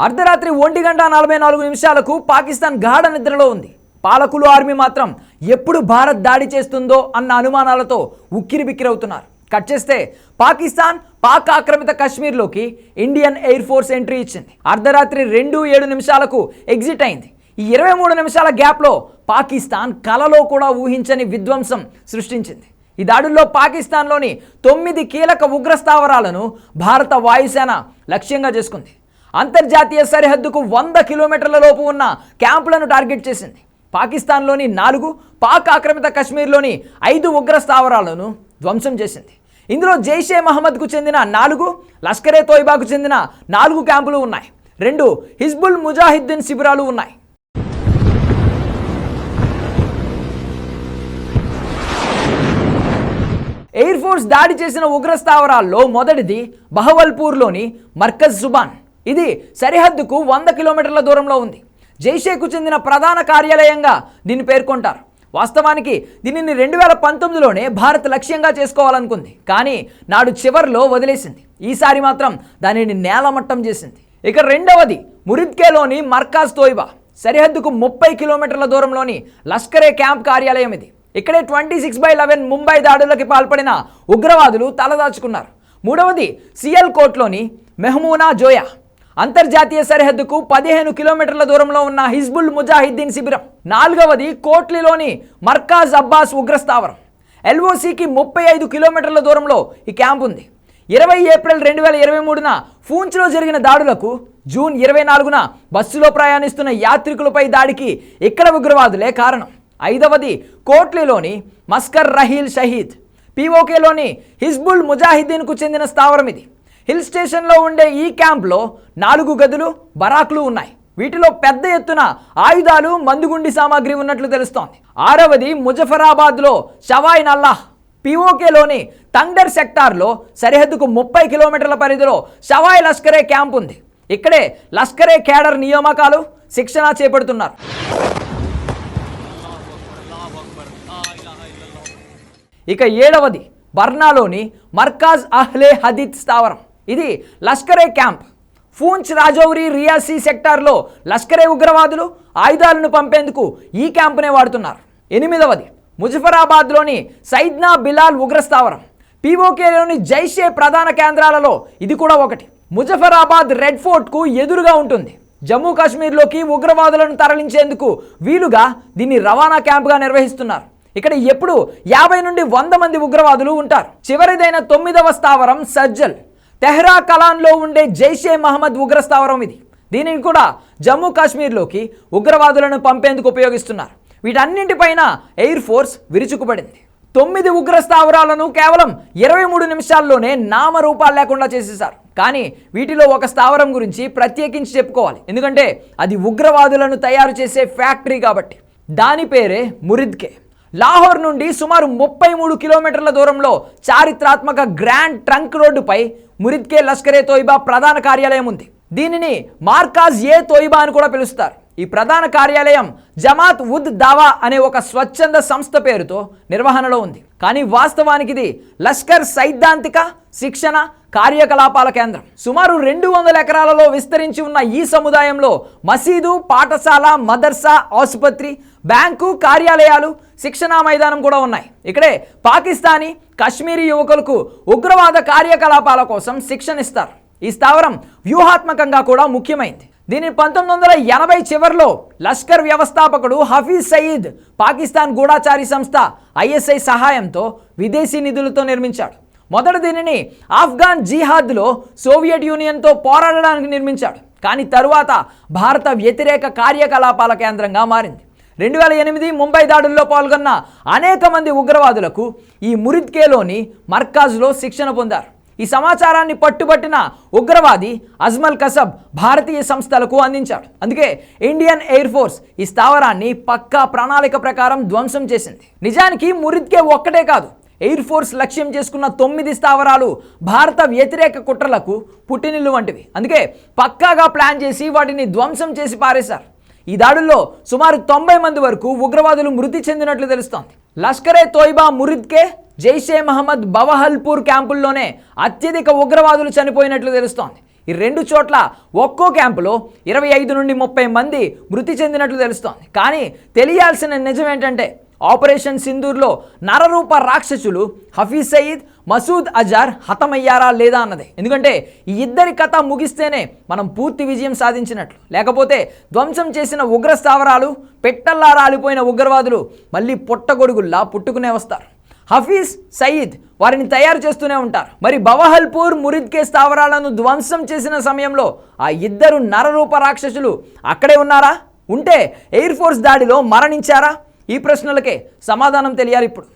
అర్ధరాత్రి 1:44 పాకిస్తాన్ గాఢ నిద్రలో ఉంది. పాలకులు ఆర్మీ మాత్రం ఎప్పుడు భారత్ దాడి చేస్తుందో అన్న అనుమానాలతో ఉక్కిరిబిక్కిరవుతున్నారు. కట్ చేస్తే పాకిస్తాన్ పాక్ ఆక్రమిత కశ్మీర్లోకి ఇండియన్ ఎయిర్ ఫోర్స్ ఎంట్రీ ఇచ్చింది. అర్ధరాత్రి 2:07 ఎగ్జిట్ అయింది. ఈ 23 నిమిషాల గ్యాప్లో పాకిస్తాన్ కలలో కూడా ఊహించని విధ్వంసం సృష్టించింది. ఈ దాడుల్లో పాకిస్తాన్లోని 9 కీలక ఉగ్రస్థావరాలను భారత వాయుసేన లక్ష్యంగా చేసుకుంది. అంతర్జాతీయ సరిహద్దుకు 100 కిలోమీటర్ల లోపు ఉన్న క్యాంపులను టార్గెట్ చేసింది. పాకిస్తాన్లోని 4, పాక్ ఆక్రమిత కశ్మీర్లోని 5 ఉగ్రస్థావరాలను ధ్వంసం చేసింది. ఇందులో జైషే మహమ్మద్కు చెందిన 4, లష్కరే తోయిబాకు చెందిన 4 క్యాంపులు ఉన్నాయి. 2 హిజ్బుల్ ముజాహిద్దీన్ శిబిరాలు ఉన్నాయి. ఎయిర్ ఫోర్స్ దాడి చేసిన ఉగ్రస్థావరాల్లో మొదటిది బహవల్పూర్లోని మర్కజ్ జుబాన్. ఇది సరిహద్దుకు 100 కిలోమీటర్ల దూరంలో ఉంది. జైషేకు చెందిన ప్రధాన కార్యాలయంగా దీన్ని పేర్కొంటారు. వాస్తవానికి దీనిని 2019లోనే భారత్ లక్ష్యంగా చేసుకోవాలనుకుంది, కానీ నాడు చివర్లో వదిలేసింది. ఈసారి మాత్రం దానిని నేలమట్టం చేసింది. ఇక రెండవది మురిద్కేలోని మర్కాజ్ తోయిబా. సరిహద్దుకు 30 కిలోమీటర్ల దూరంలోని లష్కరే క్యాంప్ కార్యాలయం ఇది. ఇక్కడే 26/11 ముంబై దాడులకి పాల్పడిన ఉగ్రవాదులు తలదాచుకున్నారు. మూడవది సియల్కోట్లోని మెహమూనా జోయా. అంతర్జాతీయ సరిహద్దుకు 15 కిలోమీటర్ల దూరంలో ఉన్న హిజ్బుల్ ముజాహిద్దీన్ శిబిరం. నాలుగవది కోట్లీలోని మర్కాజ్ అబ్బాస్ ఉగ్రస్థావరం. ఎల్ఓసికి 35 కిలోమీటర్ల దూరంలో ఈ క్యాంప్ ఉంది. 20 ఏప్రిల్ 2023న పూంచ్లో జరిగిన దాడులకు జూన్ 24న బస్సులో ప్రయాణిస్తున్న యాత్రికులపై దాడికి ఇక్కడ ఉగ్రవాదులే కారణం. ఐదవది కోట్లీలోని మస్కర్ రహీల్ షహీద్. పీఓకేలోని హిజ్బుల్ ముజాహిద్దీన్కు చెందిన స్థావరం ఇది. హిల్ స్టేషన్లో ఉండే ఈ క్యాంప్లో 4 గదులు, బరాక్లు ఉన్నాయి. వీటిలో పెద్ద ఎత్తున ఆయుధాలు, మందుగుండి సామాగ్రి ఉన్నట్లు తెలుస్తోంది. ఆరవది ముజఫరాబాద్లో షవాయిన్ అల్లాహ్. పీఓకేలోని తంగ్డర్ సెక్టార్లో సరిహద్దుకు 30 కిలోమీటర్ల పరిధిలో షవాయ్ లష్కరే క్యాంప్ ఉంది. ఇక్కడే లష్కరే కేడర్ నియామకాలు, శిక్షణ చేపడుతున్నారు. ఇక ఏడవది బర్నాలోని మర్కాజ్ అహ్లే హదీత్ స్థావరం. ఇది లష్కరే క్యాంప్. పూంచ్, రాజౌరి, రియాసీ సెక్టార్లో లష్కరే ఉగ్రవాదులు ఆయుధాలను పంపేందుకు ఈ క్యాంపునే వాడుతున్నారు. ఎనిమిదవది ముజఫరాబాద్లోని సైద్నా బిలాల్ ఉగ్రస్థావరం. పీఓకేలోని జైషే ప్రధాన కేంద్రాలలో ఇది కూడా ఒకటి. ముజఫరాబాద్ రెడ్ ఫోర్ట్కు ఎదురుగా ఉంటుంది. జమ్మూ కాశ్మీర్లోకి ఉగ్రవాదులను తరలించేందుకు వీలుగా దీన్ని రవాణా క్యాంపుగా నిర్వహిస్తున్నారు. ఇక్కడ ఎప్పుడు 50 నుండి 100 మంది ఉగ్రవాదులు ఉంటారు. చివరిదైన 9వ స్థావరం సజ్జల్. తెహ్రా కలాన్లో ఉండే జైషే మహమ్మద్ ఉగ్రస్థావరం ఇది. దీనిని కూడా జమ్మూ కాశ్మీర్లోకి ఉగ్రవాదులను పంపేందుకు ఉపయోగిస్తున్నారు. వీటన్నింటిపైన ఎయిర్ ఫోర్స్ విరుచుకుపడింది. 9 ఉగ్రస్థావరాలను కేవలం 23 నిమిషాల్లోనే నామరూపాలు లేకుండా చేసేశారు. కానీ వీటిలో ఒక స్థావరం గురించి ప్రత్యేకించి చెప్పుకోవాలి, ఎందుకంటే అది ఉగ్రవాదులను తయారు చేసే ఫ్యాక్టరీ కాబట్టి. దాని పేరే మురిద్కే. లాహోర్ నుండి సుమారు 33 కిలోమీటర్ల దూరంలో చారిత్రాత్మక గ్రాండ్ ట్రంక్ రోడ్డుపై మురిద్కే లష్కరే తోయిబా ప్రధాన కార్యాలయం ఉంది. దీనిని మార్కాజ్ ఏ తోయిబా అని కూడా పిలుస్తారు. ఈ ప్రధాన కార్యాలయం జమాత్ ఉద్ దావా అనే ఒక స్వచ్ఛంద సంస్థ పేరుతో నిర్వహణలో ఉంది. కానీ వాస్తవానికి ఇది లష్కర్ సైద్ధాంతిక శిక్షణ కార్యకలాపాల కేంద్రం. సుమారు 200 ఎకరాలలో విస్తరించి ఉన్న ఈ సముదాయంలో మసీదు, పాఠశాల, మదర్సా, ఆసుపత్రి, బ్యాంకు, కార్యాలయాలు, శిక్షణా మైదానం కూడా ఉన్నాయి. ఇక్కడే పాకిస్తానీ, కశ్మీరీ యువకులకు ఉగ్రవాద కార్యకలాపాల కోసం శిక్షణ ఇస్తారు. ఈ స్థావరం వ్యూహాత్మకంగా కూడా ముఖ్యమైంది. దీనిని 1980 చివరిలో లష్కర్ వ్యవస్థాపకుడు హఫీజ్ సయీద్ పాకిస్తాన్ గూఢాచారి సంస్థ ISI సహాయంతో విదేశీ నిధులతో నిర్మించాడు. మొదట దీనిని ఆఫ్ఘాన్ జిహాద్లో సోవియట్ యూనియన్తో పోరాడడానికి నిర్మించాడు. కానీ తరువాత భారత వ్యతిరేక కార్యకలాపాల కేంద్రంగా మారింది. 2008 ముంబై దాడుల్లో పాల్గొన్న అనేక మంది ఉగ్రవాదులకు ఈ మురిద్కేలోని మర్కాజ్లో శిక్షణ పొందారు. ఈ సమాచారాన్ని పట్టుబట్టిన ఉగ్రవాది అజ్మల్ కసబ్ భారతీయ సంస్థలకు అందించాడు. అందుకే ఇండియన్ ఎయిర్ ఫోర్స్ ఈ స్థావరాన్ని పక్కా ప్రణాళిక ప్రకారం ధ్వంసం చేసింది. నిజానికి మురిద్కే ఒక్కటే కాదు, ఎయిర్ ఫోర్స్ లక్ష్యం చేసుకున్న 9 స్థావరాలు భారత వ్యతిరేక కుట్రలకు పుట్టినిల్లు వంటివి. అందుకే పక్కాగా ప్లాన్ చేసి వాటిని ధ్వంసం చేసి పారేశారు. ఈ దాడుల్లో సుమారు 90 మంది వరకు ఉగ్రవాదులు మృతి చెందినట్లు తెలుస్తోంది. లష్కరే తోయిబా, మురిద్కే, జైషే మహమ్మద్ బవహల్పూర్ క్యాంపుల్లోనే అత్యధిక ఉగ్రవాదులు చనిపోయినట్లు తెలుస్తోంది. ఈ 2 చోట్ల ఒక్కో క్యాంపులో 25 నుండి 30 మంది మృతి చెందినట్లు తెలుస్తోంది. కానీ తెలియాల్సిన నిజం ఏంటంటే ఆపరేషన్ సింధూర్లో నరరూప రాక్షసులు హఫీజ్ సయీద్, మసూద్ అజార్ హతమయ్యారా లేదా అన్నదే. ఎందుకంటే ఈ ఇద్దరి కథ ముగిస్తేనే మనం పూర్తి విజయం సాధించినట్లు. లేకపోతే ధ్వంసం చేసిన ఉగ్ర స్థావరాలు, పెట్టల్లా రాలిపోయిన ఉగ్రవాదులు మళ్ళీ పొట్టగొడుగుల్లా పుట్టుకునే వస్తారు. హఫీజ్ సయీద్ వారిని తయారు చేస్తూనే ఉంటారు. మరి బవహల్పూర్, మురిద్కే స్థావరాలను ధ్వంసం చేసిన సమయంలో ఆ ఇద్దరు నరరూప రాక్షసులు అక్కడే ఉన్నారా? ఉంటే ఎయిర్ ఫోర్స్ దాడిలో మరణించారా? ఈ ప్రశ్నలకే సమాధానం తెలియాలి ఇప్పుడు.